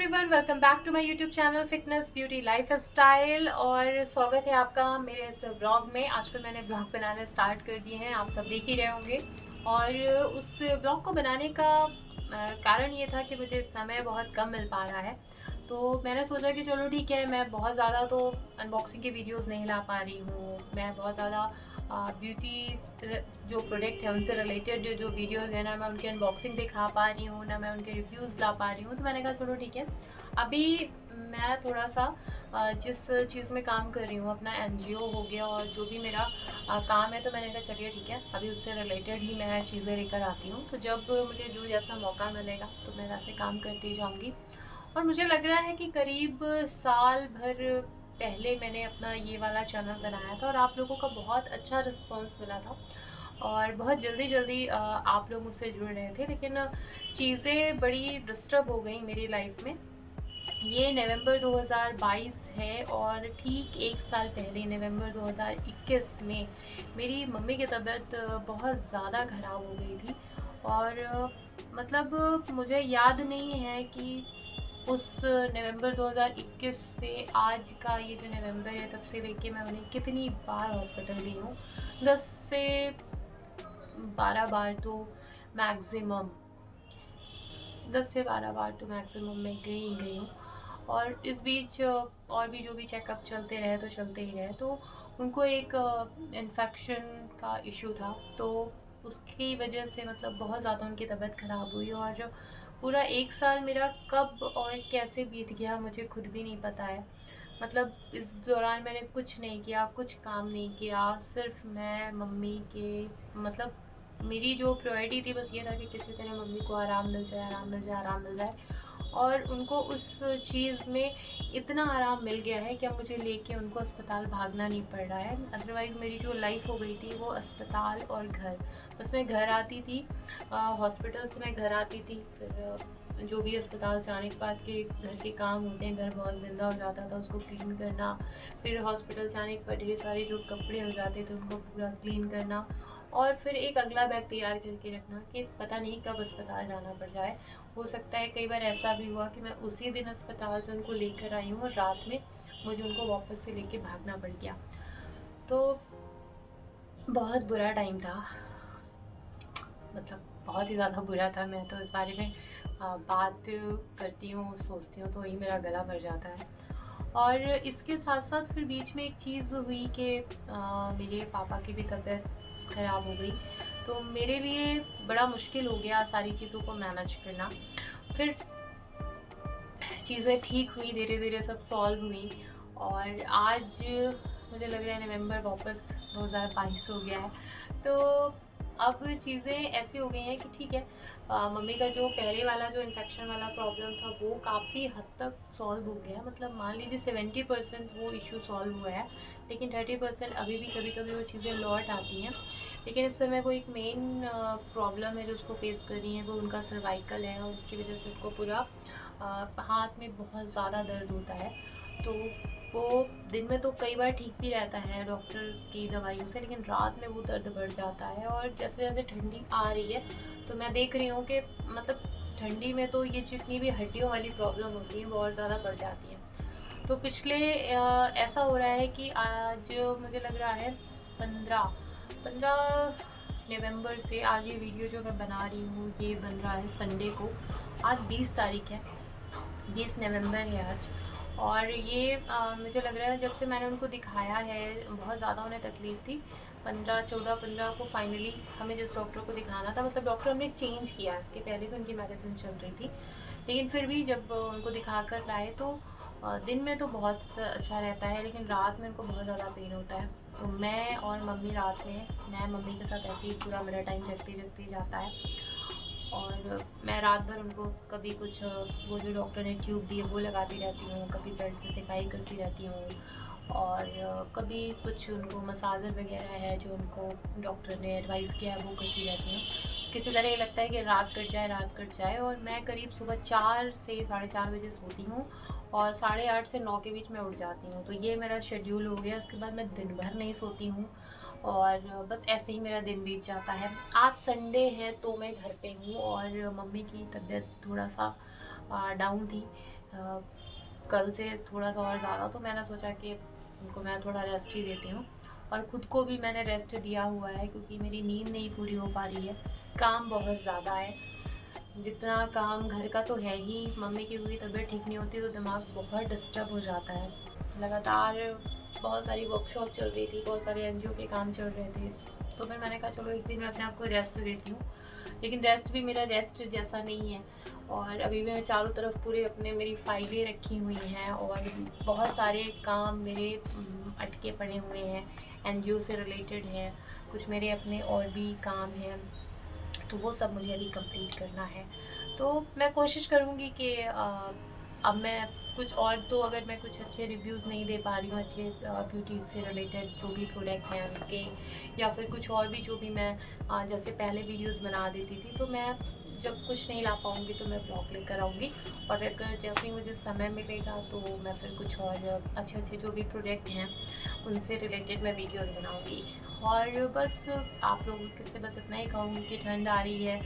Everyone, welcome back to my YouTube channel fitness beauty lifestyle. और स्वागत है आपका मेरे इस ब्लॉग में। आजकल मैंने ब्लॉग बनाने स्टार्ट कर दिए हैं, आप सब देख ही रहे होंगे। और उस ब्लॉग को बनाने का कारण ये था कि मुझे समय बहुत कम मिल पा रहा है। तो मैंने सोचा कि चलो ठीक है, मैं बहुत ज़्यादा तो अनबॉक्सिंग के वीडियोस नहीं ला पा रही हूँ। मैं बहुत ज़्यादा ब्यूटी जो प्रोडक्ट है उनसे रिलेटेड जो वीडियोस है ना, मैं उनकी अनबॉक्सिंग दिखा पा रही हूँ ना, मैं उनके रिव्यूज़ ला पा रही हूँ। तो मैंने कहा चलो ठीक है, अभी मैं थोड़ा सा जिस चीज़ में काम कर रही हूँ, अपना एनजीओ हो गया और जो भी मेरा काम है, तो मैंने कहा चलिए ठीक है, अभी उससे रिलेटेड ही मैं चीज़ें लेकर आती हूँ। तो जब मुझे जो जैसा मौका मिलेगा तो मैं वैसे काम करती जाऊँगी। और मुझे लग रहा है कि करीब साल भर पहले मैंने अपना ये वाला चैनल बनाया था और आप लोगों का बहुत अच्छा रिस्पांस मिला था और बहुत जल्दी जल्दी आप लोग मुझसे जुड़ रहे थे। लेकिन चीज़ें बड़ी डिस्टर्ब हो गई मेरी लाइफ में। ये नवंबर 2022 है और ठीक एक साल पहले नवंबर 2021 में मेरी मम्मी की तबीयत बहुत ज़्यादा ख़राब हो गई थी। और मतलब मुझे याद नहीं है कि उस नवंबर 2021 से आज का ये जो नवंबर है, तब से लेके मैं उन्हें कितनी बार हॉस्पिटल गई हूँ। 10 से 12 बार तो मैक्सिमम, 10 से 12 बार तो मैक्सिमम मैं गई ही गई हूँ। और इस बीच और भी जो भी चेकअप चलते रहे तो चलते ही रहे। तो उनको एक इन्फेक्शन का इशू था, तो उसकी वजह से मतलब बहुत ज़्यादा उनकी तबीयत ख़राब हुई। और पूरा एक साल मेरा कब और कैसे बीत गया मुझे खुद भी नहीं पता है। मतलब इस दौरान मैंने कुछ नहीं किया, कुछ काम नहीं किया, सिर्फ मैं मम्मी के मतलब मेरी जो प्रायोरिटी थी बस ये था कि किसी तरह मम्मी को आराम मिल जाए, आराम मिल जाए, आराम मिल जाए। और उनको उस चीज़ में इतना आराम मिल गया है कि अब मुझे लेके उनको अस्पताल भागना नहीं पड़ रहा है। अदरवाइज़ मेरी जो लाइफ हो गई थी वो अस्पताल और घर, बस मैं घर आती थी, हॉस्पिटल से मैं घर आती थी, फिर जो भी अस्पताल से आने के बाद के घर के काम होते हैं, घर बहुत गंदा हो जाता था उसको क्लीन करना, फिर हॉस्पिटल से आने के बाद ढेर सारे जो कपड़े हो जाते थे उनको पूरा क्लीन करना, और फिर एक अगला बैग तैयार करके रखना कि पता नहीं कब अस्पताल जाना पड़ जाए। हो सकता है कई बार ऐसा भी हुआ कि मैं उसी दिन अस्पताल से उनको लेकर आई हूँ और रात में मुझे उनको वापस से लेके भागना पड़ गया। तो बहुत बुरा टाइम था, मतलब बहुत ही ज़्यादा बुरा था। मैं तो इस बारे में बात करती हूँ, सोचती हूँ तो ही मेरा गला भर जाता है। और इसके साथ साथ फिर बीच में एक चीज़ हुई कि मेरे पापा की भी तबीयत ख़राब हो गई। तो मेरे लिए बड़ा मुश्किल हो गया सारी चीज़ों को मैनेज करना। फिर चीज़ें ठीक हुई, धीरे धीरे सब सॉल्व हुई। और आज मुझे लग रहा है नवंबर वापस 2022 हो गया है। तो अब चीज़ें ऐसी हो गई हैं कि ठीक है, मम्मी का जो पहले वाला जो इन्फेक्शन वाला प्रॉब्लम था वो काफ़ी हद तक सॉल्व हो गया। मतलब मान लीजिए 70% वो इशू सॉल्व हुआ है, लेकिन 30% अभी भी कभी कभी वो चीज़ें लौट आती हैं। लेकिन इस समय वो एक मेन प्रॉब्लम है जो उसको फेस कर रही है, वो उनका सर्वाइकल है, और उसकी वजह से उनको पूरा हाथ में बहुत ज़्यादा दर्द होता है। तो वो दिन में तो कई बार ठीक भी रहता है डॉक्टर की दवाइयों से, लेकिन रात में वो दर्द बढ़ जाता है। और जैसे जैसे ठंडी आ रही है तो मैं देख रही हूँ कि मतलब ठंडी में तो ये जितनी भी हड्डियों वाली प्रॉब्लम होती है वो और ज़्यादा बढ़ जाती है। तो पिछले ऐसा हो रहा है कि आज मुझे लग रहा है 15 नवंबर से, आज ये वीडियो जो मैं बना रही हूँ ये बन रहा है संडे को। आज 20 तारीख है, 20 नवंबर है आज। और ये मुझे लग रहा है जब से मैंने उनको दिखाया है बहुत ज़्यादा उन्हें तकलीफ़ थी। 15 को फाइनली हमें जिस डॉक्टर को दिखाना था, मतलब डॉक्टर हमने चेंज किया, इसके पहले तो उनकी मेडिसिन चल रही थी, लेकिन फिर भी जब उनको दिखा कर लाए तो दिन में तो बहुत अच्छा रहता है, लेकिन रात में उनको बहुत ज़्यादा पेन होता है। तो मैं और मम्मी रात में, मैं मम्मी के साथ ऐसे ही पूरा मेरा टाइम जगते जगते जाता है। और मैं रात भर उनको कभी कुछ वो जो डॉक्टर ने ट्यूब दी है वो लगाती रहती हूँ, कभी बेड से सिकाई करती रहती हूँ, और कभी कुछ उनको मसाजर वगैरह है जो उनको डॉक्टर ने एडवाइस किया है वो करती रहती हूँ। किसी तरह ये लगता है कि रात कट जाए, रात कट जाए। और मैं करीब सुबह 4 से 4:30 बजे सोती हूँ और 8:30 से 9 के बीच में उठ जाती हूँ। तो ये मेरा शेड्यूल हो गया। उसके बाद मैं दिन भर नहीं सोती हूँ और बस ऐसे ही मेरा दिन बीत जाता है। आज संडे है तो मैं घर पे हूँ और मम्मी की तबीयत थोड़ा सा डाउन थी। कल से थोड़ा सा और ज़्यादा, तो मैंने सोचा कि उनको मैं थोड़ा रेस्ट ही देती हूँ। और ख़ुद को भी मैंने रेस्ट दिया हुआ है क्योंकि मेरी नींद नहीं पूरी हो पा रही है। काम बहुत ज़्यादा है, जितना काम घर का तो है ही, मम्मी की भी तबीयत ठीक नहीं होती तो दिमाग बहुत डिस्टर्ब हो जाता है। लगातार बहुत सारी वर्कशॉप चल रही थी, बहुत सारे एनजीओ के काम चल रहे थे, तो फिर मैंने कहा चलो एक दिन मैं अपने आप को रेस्ट देती हूँ। लेकिन रेस्ट भी मेरा रेस्ट जैसा नहीं है, और अभी भी मैं चारों तरफ पूरे अपने मेरी फाइलें रखी हुई हैं और बहुत सारे काम मेरे अटके पड़े हुए हैं, एनजीओ से रिलेटेड हैं, कुछ मेरे अपने और भी काम हैं, तो वो सब मुझे अभी कंप्लीट करना है। तो मैं कोशिश करूँगी कि अब मैं कुछ और, तो अगर मैं कुछ अच्छे रिव्यूज़ नहीं दे पा रही हूँ अच्छे ब्यूटी से रिलेटेड जो भी प्रोडक्ट हैं उनके, या फिर कुछ और भी जो भी मैं जैसे पहले वीडियोस बना देती थी, तो मैं जब कुछ नहीं ला पाऊँगी तो मैं ब्लॉग लेकर आऊँगी। और अगर जब भी मुझे समय मिलेगा तो मैं फिर कुछ और अच्छे अच्छे जो भी प्रोडक्ट हैं उनसे रिलेटेड मैं वीडियोस बनाऊँगी। और बस आप लोगों से बस इतना ही कहूँगी कि ठंड आ रही है,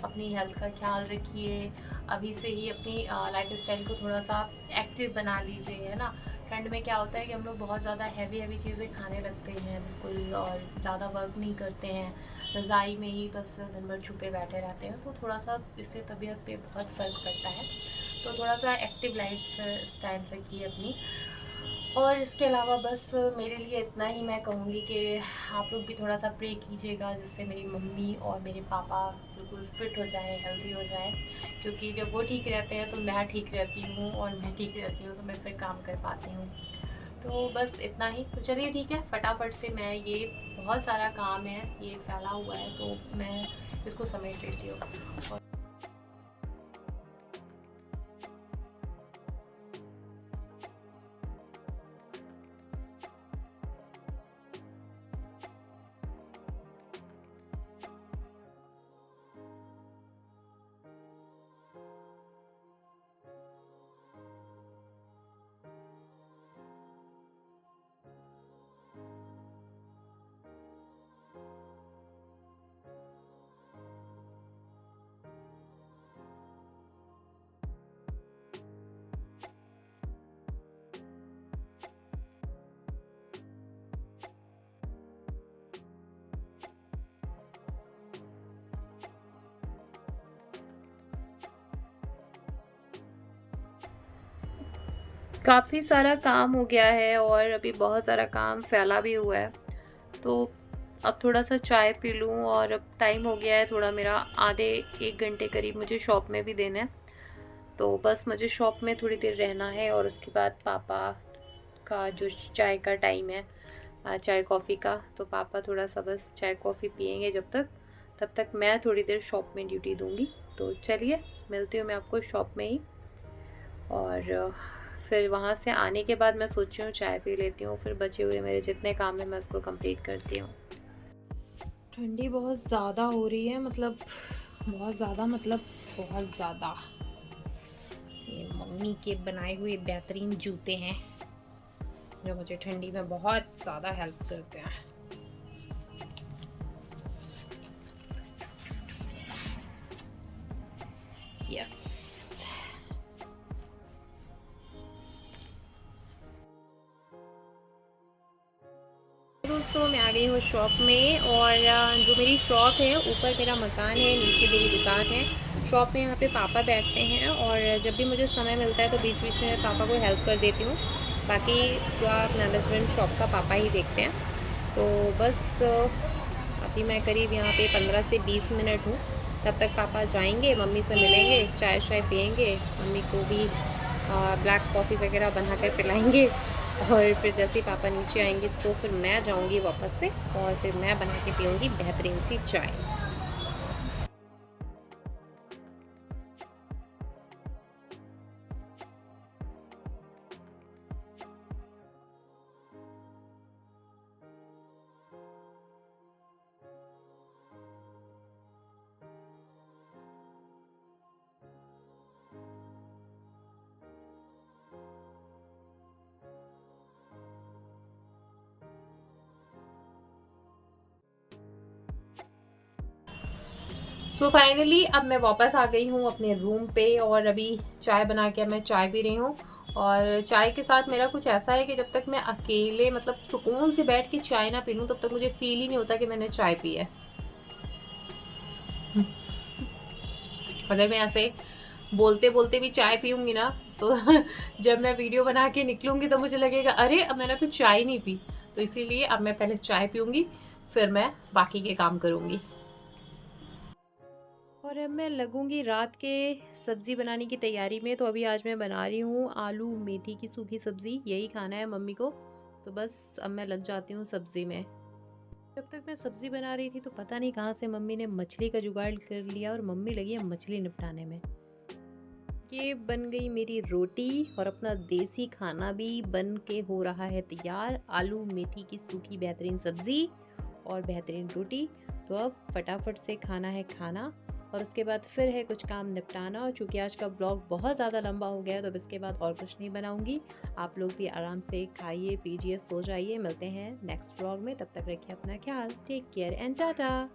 अपनी हेल्थ का ख्याल रखिए, अभी से ही अपनी लाइफ स्टाइल को थोड़ा सा एक्टिव बना लीजिए, है ना। ठंड में क्या होता है कि हम लोग बहुत ज़्यादा हैवी हैवी चीज़ें खाने लगते हैं बिल्कुल, और ज़्यादा वर्क नहीं करते हैं, रज़ाई में ही बस दिन भर छुपे बैठे रहते हैं, तो थोड़ा सा इससे तबीयत पे बहुत फ़र्क पड़ता है। तो थोड़ा सा एक्टिव लाइफ स्टाइल रखिए अपनी। और इसके अलावा बस मेरे लिए इतना ही मैं कहूँगी कि आप लोग भी थोड़ा सा प्रे कीजिएगा जिससे मेरी मम्मी और मेरे पापा बिल्कुल फिट हो जाएं, हेल्दी हो जाएं, क्योंकि जब वो ठीक रहते हैं तो मैं ठीक रहती हूँ, और मैं ठीक रहती हूँ तो मैं फिर काम कर पाती हूँ। तो बस इतना ही। तो चलिए ठीक है, फटाफट से मैं ये बहुत सारा काम है, ये फैला हुआ है, तो मैं इसको समेट लेती हूँ। काफ़ी सारा काम हो गया है और अभी बहुत सारा काम फैला भी हुआ है, तो अब थोड़ा सा चाय पी लूँ। और अब टाइम हो गया है थोड़ा मेरा, आधे 1 घंटे करीब मुझे शॉप में भी देना है, तो बस मुझे शॉप में थोड़ी देर रहना है। और उसके बाद पापा का जो चाय का टाइम है, चाय कॉफ़ी का, तो पापा थोड़ा सा बस चाय कॉफ़ी पियेंगे तब तक मैं थोड़ी देर शॉप में ड्यूटी दूँगी। तो चलिए मिलती हूँ मैं आपको शॉप में ही, और फिर वहाँ से आने के बाद मैं सोची हूँ चाय पी लेती हूँ, फिर बचे हुए मेरे जितने काम है मैं उसको कंप्लीट करती हूँ। ठंडी बहुत ज़्यादा हो रही है, मतलब बहुत ज़्यादा, मतलब बहुत ज़्यादा। ये मम्मी के बनाए हुए बेहतरीन जूते हैं जो मुझे ठंडी में बहुत ज़्यादा हेल्प करते हैं। यस दोस्तों, मैं आ गई हूँ शॉप में। और जो मेरी शॉप है, ऊपर मेरा मकान है, नीचे मेरी दुकान है। शॉप में यहाँ पे पापा बैठते हैं, और जब भी मुझे समय मिलता है तो बीच बीच में पापा को हेल्प कर देती हूँ। बाकी पूरा मैनेजमेंट शॉप का पापा ही देखते हैं। तो बस अभी मैं करीब यहाँ पे 15 से 20 मिनट हूँ, तब तक पापा जाएंगे, मम्मी से मिलेंगे, चाय शाय पियेंगे, मम्मी को भी ब्लैक कॉफ़ी वगैरह बना कर पिलाएंगे। और फिर जैसे ही पापा नीचे आएंगे तो फिर मैं जाऊंगी वापस से, और फिर मैं बना के पीऊँगी बेहतरीन सी चाय। सो फाइनली अब मैं वापस आ गई हूँ अपने रूम पे और अभी चाय बना के मैं चाय पी रही हूँ। और चाय के साथ मेरा कुछ ऐसा है कि जब तक मैं अकेले मतलब सुकून से बैठ के चाय ना पी लूँ तब तक मुझे फील ही नहीं होता कि मैंने चाय पी है। अगर मैं ऐसे बोलते बोलते भी चाय पीऊंगी ना तो जब मैं वीडियो बना के निकलूंगी तो मुझे लगेगा अरे अब मैंने तो चाय नहीं पी। तो इसीलिए अब मैं पहले चाय पीऊंगी, फिर मैं बाकी के काम करूंगी। और अब मैं लगूंगी रात के सब्जी बनाने की तैयारी में। तो अभी आज मैं बना रही हूँ आलू मेथी की सूखी सब्जी, यही खाना है मम्मी को। तो बस अब मैं लग जाती हूँ सब्जी में। जब तक मैं सब्जी बना रही थी तो पता नहीं कहाँ से मम्मी ने मछली का जुगाड़ कर लिया और मम्मी लगी है मछली निपटाने में। ये बन गई मेरी रोटी और अपना देसी खाना भी बन के हो रहा है तैयार। आलू मेथी की सूखी बेहतरीन सब्जी और बेहतरीन रोटी। तो अब फटाफट से खाना है खाना और उसके बाद फिर है कुछ काम निपटाना। और चूंकि आज का ब्लॉग बहुत ज़्यादा लंबा हो गया है तो अब इसके बाद और कुछ नहीं बनाऊंगी। आप लोग भी आराम से खाइए पीजिए सो जाइए। मिलते हैं नेक्स्ट ब्लॉग में, तब तक रखिए अपना ख्याल। Take care and Tata.